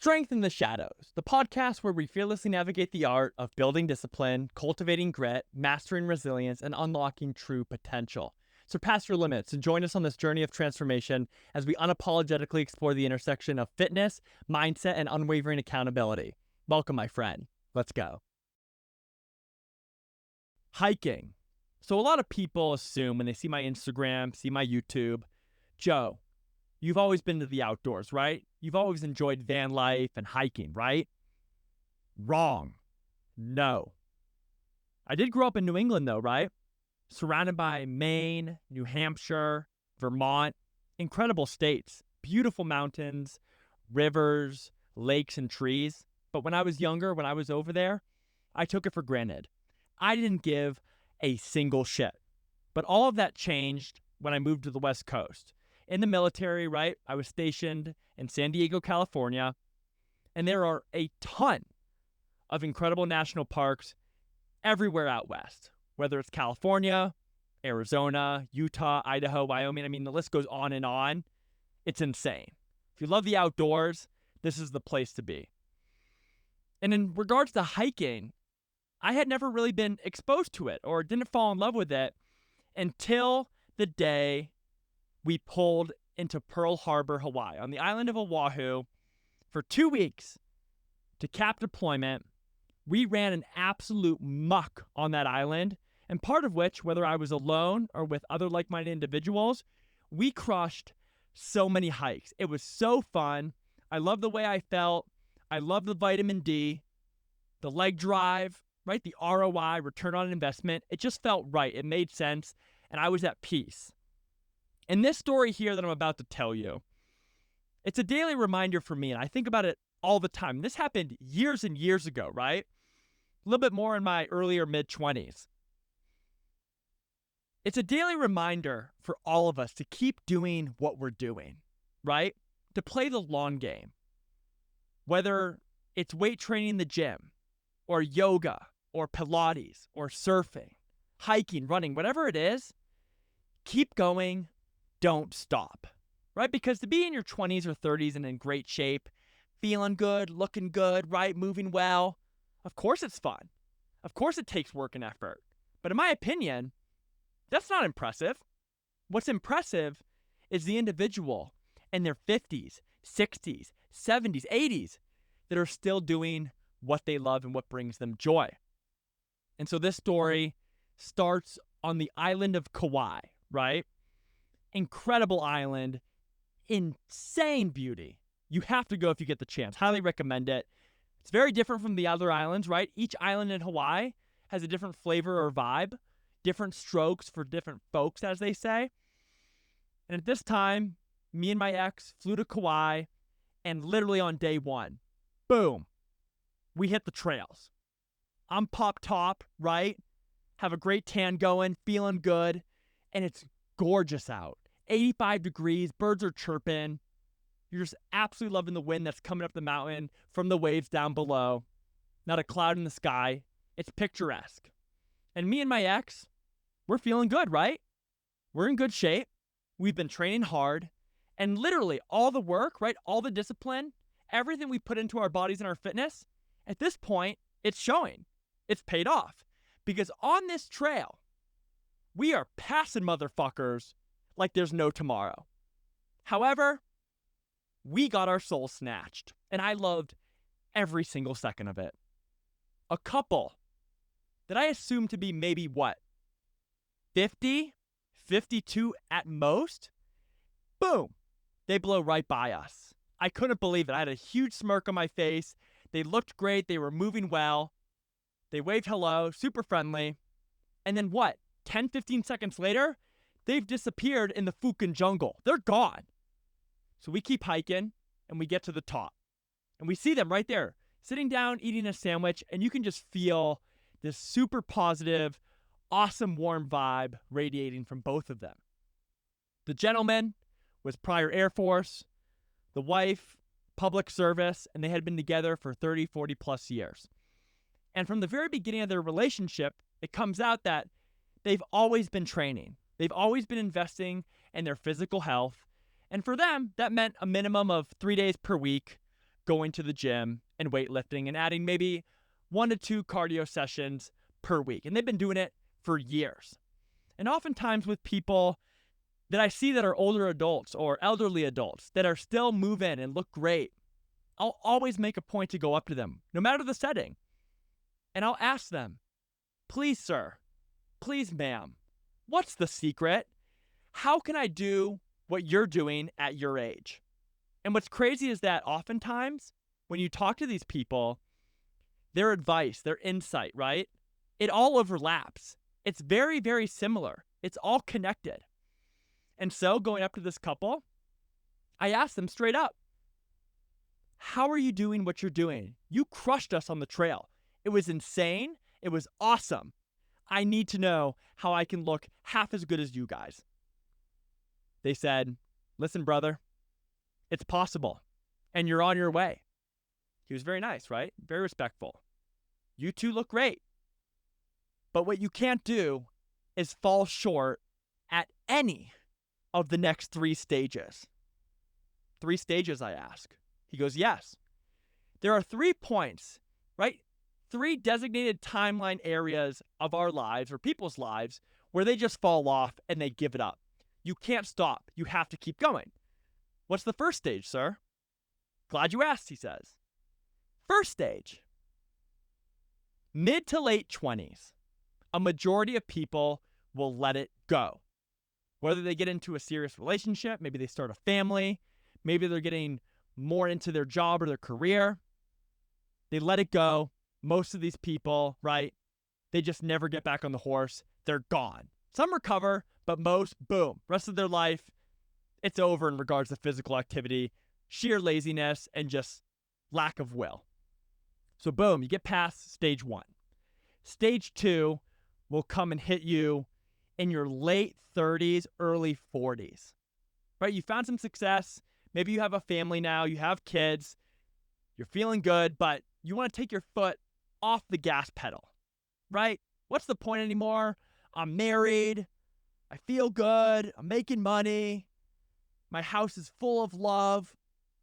Strength in the Shadows, the podcast where we fearlessly navigate the art of building discipline, cultivating grit, mastering resilience, and unlocking true potential. Surpass your limits and join us on this journey of transformation as we unapologetically explore the intersection of fitness, mindset, and unwavering accountability. Welcome, my friend. Let's go. Hiking. So a lot of people assume when they see my Instagram, see my YouTube, Joe, you've always been to the outdoors, right? You've always enjoyed van life and hiking, right? Wrong. No. I did grow up in New England though, right? Surrounded by Maine, New Hampshire, Vermont, incredible states, beautiful mountains, rivers, lakes, and trees. But when I was younger, when I was over there, I took it for granted. I didn't give a single shit. But all of that changed when I moved to the West Coast. In the military, right? I was stationed in San Diego, California, and there are a ton of incredible national parks everywhere out west, whether it's California, Arizona, Utah, Idaho, Wyoming. I mean, the list goes on and on. It's insane. If you love the outdoors, this is the place to be. And in regards to hiking, I had never really been exposed to it or didn't fall in love with it until the day we pulled into Pearl Harbor, Hawaii, on the island of Oahu for 2 weeks to cap deployment. We ran an absolute muck on that island, and part of which, whether I was alone or with other like-minded individuals, we crushed so many hikes. It was so fun. I love the way I felt. I love the vitamin D, the leg drive, right? The ROI, return on investment. It just felt right. It made sense, and I was at peace. And this story here that I'm about to tell you, it's a daily reminder for me, and I think about it all the time. This happened years and years ago, right? A little bit more in my earlier mid-20s. It's a daily reminder for all of us to keep doing what we're doing, right? To play the long game. Whether it's weight training in the gym, or yoga, or Pilates, or surfing, hiking, running, whatever it is, keep going. Don't stop, right? Because to be in your 20s or 30s and in great shape, feeling good, looking good, right? Moving well, of course it's fun. Of course it takes work and effort. But in my opinion, that's not impressive. What's impressive is the individual in their 50s, 60s, 70s, 80s that are still doing what they love and what brings them joy. And so this story starts on the island of Kauai, right? Incredible island, insane beauty. You have to go if you get the chance. Highly recommend it. It's very different from the other islands, right? Each island in Hawaii has a different flavor or vibe, different strokes for different folks, as they say. And at this time, me and my ex flew to Kauai, and literally on day one, boom, we hit the trails. I'm popped top, right? Have a great tan going, feeling good, and it's gorgeous out. 85 degrees, birds are chirping. You're just absolutely loving the wind that's coming up the mountain from the waves down below. Not a cloud in the sky. It's picturesque. And me and my ex, we're feeling good, right? We're in good shape. We've been training hard. And literally all the work, right? All the discipline, everything we put into our bodies and our fitness, at this point, it's showing. It's paid off. Because on this trail, we are passing motherfuckers like there's no tomorrow. However, we got our soul snatched, and I loved every single second of it. A couple that I assumed to be maybe 50, 52 at most, boom, they blow right by us. I couldn't believe it. I had a huge smirk on my face. They looked great. They were moving well. They waved hello, super friendly. And then 10, 15 seconds later, they've disappeared in the Fukin jungle. They're gone. So we keep hiking, and we get to the top. And we see them right there, sitting down, eating a sandwich, and you can just feel this super positive, awesome, warm vibe radiating from both of them. The gentleman was prior Air Force, the wife, public service, and they had been together for 30, 40 plus years. And from the very beginning of their relationship, it comes out that they've always been training. They've always been investing in their physical health. And for them, that meant a minimum of 3 days per week going to the gym and weightlifting and adding maybe 1 to 2 cardio sessions per week. And they've been doing it for years. And oftentimes with people that I see that are older adults or elderly adults that are still moving and look great, I'll always make a point to go up to them, no matter the setting. And I'll ask them, please, sir, please, ma'am, what's the secret? How can I do what you're doing at your age? And what's crazy is that oftentimes when you talk to these people, their advice, their insight, right? It all overlaps. It's very, very similar. It's all connected. And so going up to this couple, I asked them straight up, how are you doing what you're doing? You crushed us on the trail. It was insane. It was awesome. I need to know how I can look half as good as you guys. They said, listen, brother, it's possible, and you're on your way. He was very nice, right? Very respectful. You two look great. But what you can't do is fall short at any of the next 3 stages. 3 stages, I ask. He goes, yes. There are 3 points, right? 3 designated timeline areas of our lives or people's lives where they just fall off and they give it up. You can't stop. You have to keep going. What's the first stage, sir? Glad you asked, he says. First stage, mid to late 20s. A majority of people will let it go. Whether they get into a serious relationship, maybe they start a family, maybe they're getting more into their job or their career, they let it go. Most of these people, right, they just never get back on the horse. They're gone. Some recover, but most, boom, rest of their life, it's over in regards to physical activity, sheer laziness, and just lack of will. So boom, you get past stage 1. Stage 2 will come and hit you in your late 30s, early 40s, right? You found some success. Maybe you have a family now, you have kids, you're feeling good, but you want to take your foot off the gas pedal, right? What's the point anymore? I'm married. I feel good. I'm making money. My house is full of love.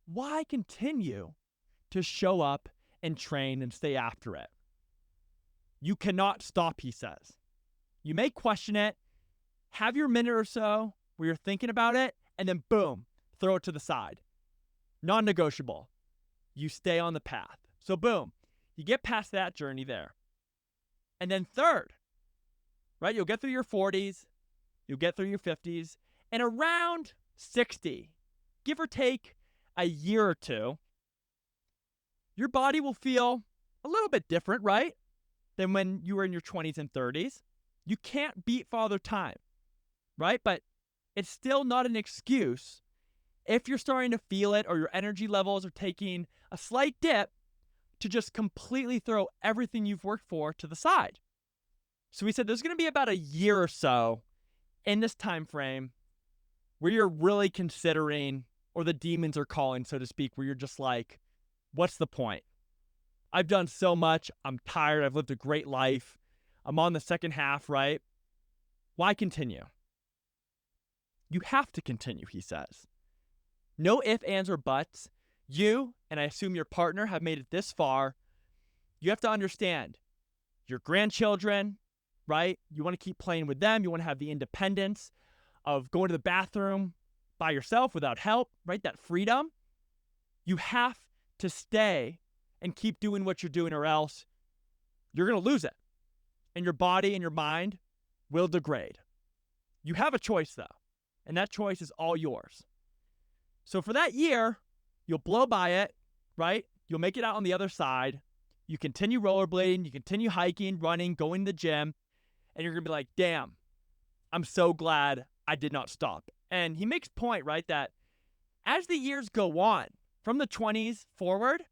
Why continue to show up and train and stay after it? You cannot stop, he says. You may question it, have your minute or so where you're thinking about it, and then boom, throw it to the side. Non-negotiable. You stay on the path. So boom, you get past that journey there. And then third, right? You'll get through your 40s, you'll get through your 50s, and around 60, give or take a year or two, your body will feel a little bit different, right? Than when you were in your 20s and 30s. You can't beat Father Time, right? But it's still not an excuse if you're starting to feel it or your energy levels are taking a slight dip to just completely throw everything you've worked for to the side. So we said there's going to be about a year or so in this time frame where you're really considering, or the demons are calling, so to speak, where you're just like, what's the point? I've done so much. I'm tired. I've lived a great life. I'm on the second half, right? Why continue? You have to continue, he says. No ifs, ands, or buts. You, and I assume your partner, have made it this far. You have to understand your grandchildren, right? You want to keep playing with them. You want to have the independence of going to the bathroom by yourself without help, right? That freedom. You have to stay and keep doing what you're doing, or else you're going to lose it. And your body and your mind will degrade. You have a choice, though, and that choice is all yours. So for that year, you'll blow by it, right? You'll make it out on the other side. You continue rollerblading, you continue hiking, running, going to the gym, and you're going to be like, damn, I'm so glad I did not stop. And he makes point, right, that as the years go on, from the 20s forward,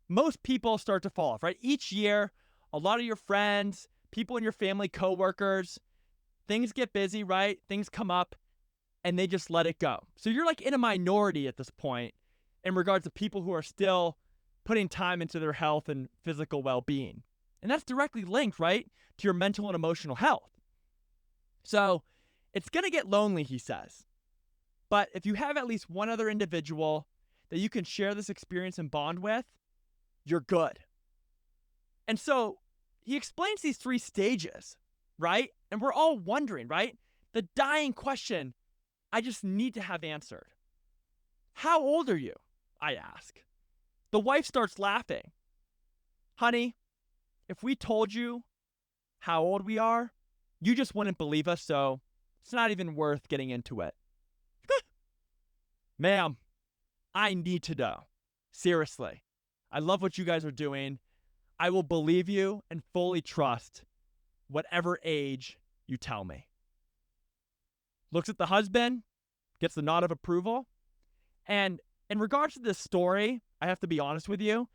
most people start to fall off, right? Each year, a lot of your friends, people in your family, coworkers, things get busy, right? Things come up and they just let it go. So you're like in a minority at this point in regards to people who are still putting time into their health and physical well-being. And that's directly linked, right, to your mental and emotional health. So it's going to get lonely, he says. But if you have at least one other individual that you can share this experience and bond with, you're good. And so he explains these 3 stages, right? And we're all wondering, right? The dying question I just need to have answered. How old are you? I ask. The wife starts laughing. Honey, if we told you how old we are, you just wouldn't believe us, so it's not even worth getting into it. Ma'am, I need to know. Seriously. I love what you guys are doing. I will believe you and fully trust whatever age you tell me. Looks at the husband, gets the nod of approval. And in regards to this story, I have to be honest with you,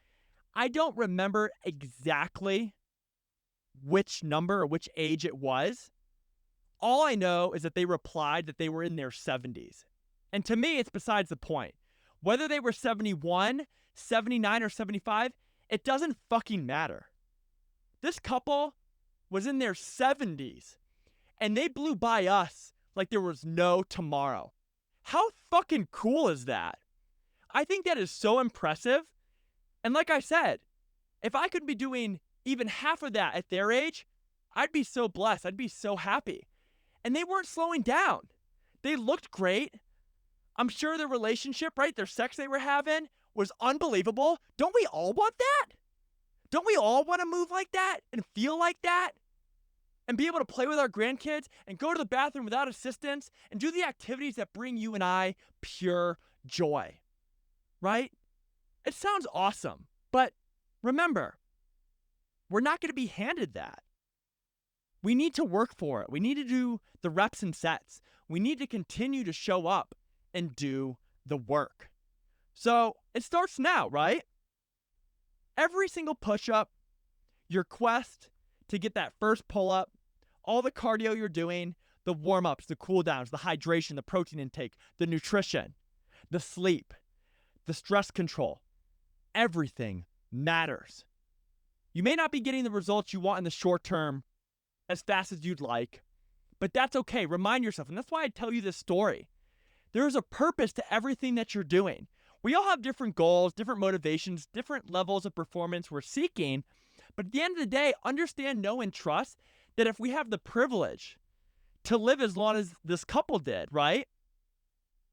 I don't remember exactly which number or which age it was. All I know is that they replied that they were in their 70s. And to me, it's besides the point. Whether they were 71, 79, or 75, it doesn't fucking matter. This couple was in their 70s, and they blew by us like there was no tomorrow. How fucking cool is that? I think that is so impressive. And like I said, if I could be doing even half of that at their age, I'd be so blessed. I'd be so happy. And they weren't slowing down. They looked great. I'm sure their relationship, right, their sex they were having was unbelievable. Don't we all want that? Don't we all want to move like that and feel like that? And be able to play with our grandkids and go to the bathroom without assistance and do the activities that bring you and I pure joy, right? It sounds awesome, but remember, we're not going to be handed that. We need to work for it. We need to do the reps and sets. We need to continue to show up and do the work. So it starts now, right? Every single push-up, your quest to get that first pull-up, all the cardio you're doing, the warm-ups, the cool-downs, the hydration, the protein intake, the nutrition, the sleep, the stress control, everything matters. You may not be getting the results you want in the short term as fast as you'd like, but that's okay. Remind yourself, and that's why I tell you this story. There is a purpose to everything that you're doing. We all have different goals, different motivations, different levels of performance we're seeking, but at the end of the day, understand, know, and trust that if we have the privilege to live as long as this couple did, right?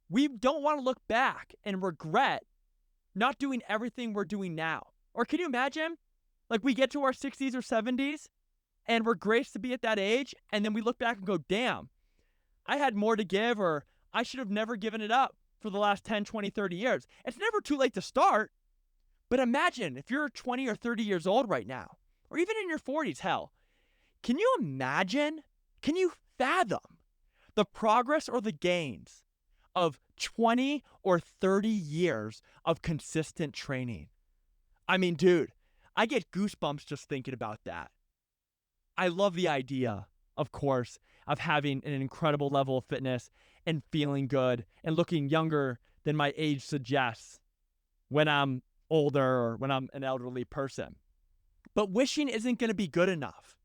We don't want to look back and regret not doing everything we're doing now. Or can you imagine? Like we get to our 60s or 70s and we're graced to be at that age, and then we look back and go, damn, I had more to give, or I should have never given it up for the last 10, 20, 30 years. It's never too late to start. But imagine if you're 20 or 30 years old right now, or even in your 40s, hell, can you imagine, can you fathom the progress or the gains of 20 or 30 years of consistent training? I mean, dude, I get goosebumps just thinking about that. I love the idea, of course, of having an incredible level of fitness and feeling good and looking younger than my age suggests when I'm older or when I'm an elderly person. But wishing isn't going to be good enough.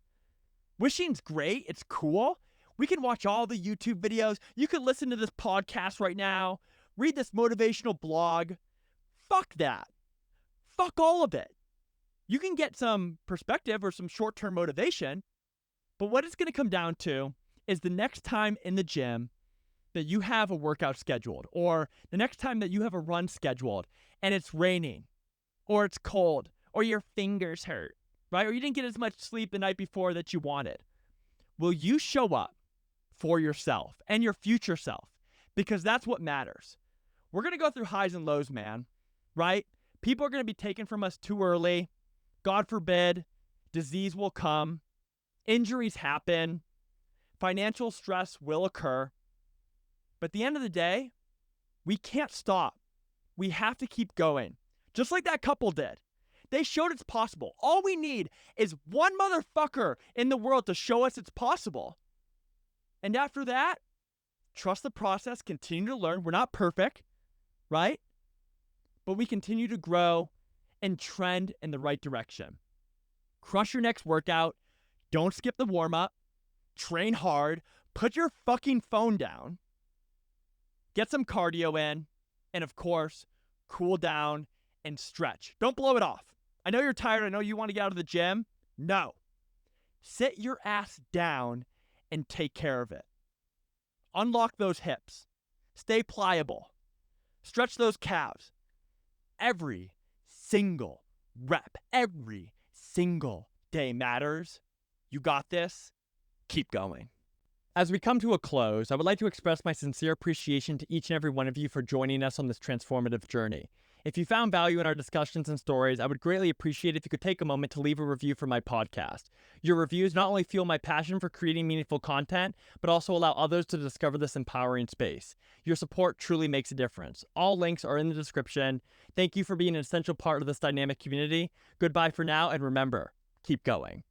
Wishing's great. It's cool. We can watch all the YouTube videos. You can listen to this podcast right now. Read this motivational blog. Fuck that. Fuck all of it. You can get some perspective or some short-term motivation, but what it's going to come down to is the next time in the gym that you have a workout scheduled, or the next time that you have a run scheduled and it's raining, or it's cold, or your fingers hurt, right? Or you didn't get as much sleep the night before that you wanted. Will you show up for yourself and your future self? Because that's what matters. We're going to go through highs and lows, man, right? People are going to be taken from us too early. God forbid, disease will come, injuries happen, financial stress will occur. But at the end of the day, we can't stop. We have to keep going, just like that couple did. They showed it's possible. All we need is one motherfucker in the world to show us it's possible. And after that, trust the process, continue to learn. We're not perfect, right? But we continue to grow and trend in the right direction. Crush your next workout. Don't skip the warm-up. Train hard. Put your fucking phone down. Get some cardio in. And of course, cool down, and stretch. Don't blow it off. I know you're tired. I know you want to get out of the gym. No. Sit your ass down and take care of it. Unlock those hips. Stay pliable. Stretch those calves. Every single rep, every single day matters. You got this. Keep going. As we come to a close, I would like to express my sincere appreciation to each and every one of you for joining us on this transformative journey. If you found value in our discussions and stories, I would greatly appreciate if you could take a moment to leave a review for my podcast. Your reviews not only fuel my passion for creating meaningful content, but also allow others to discover this empowering space. Your support truly makes a difference. All links are in the description. Thank you for being an essential part of this dynamic community. Goodbye for now, and remember, keep going.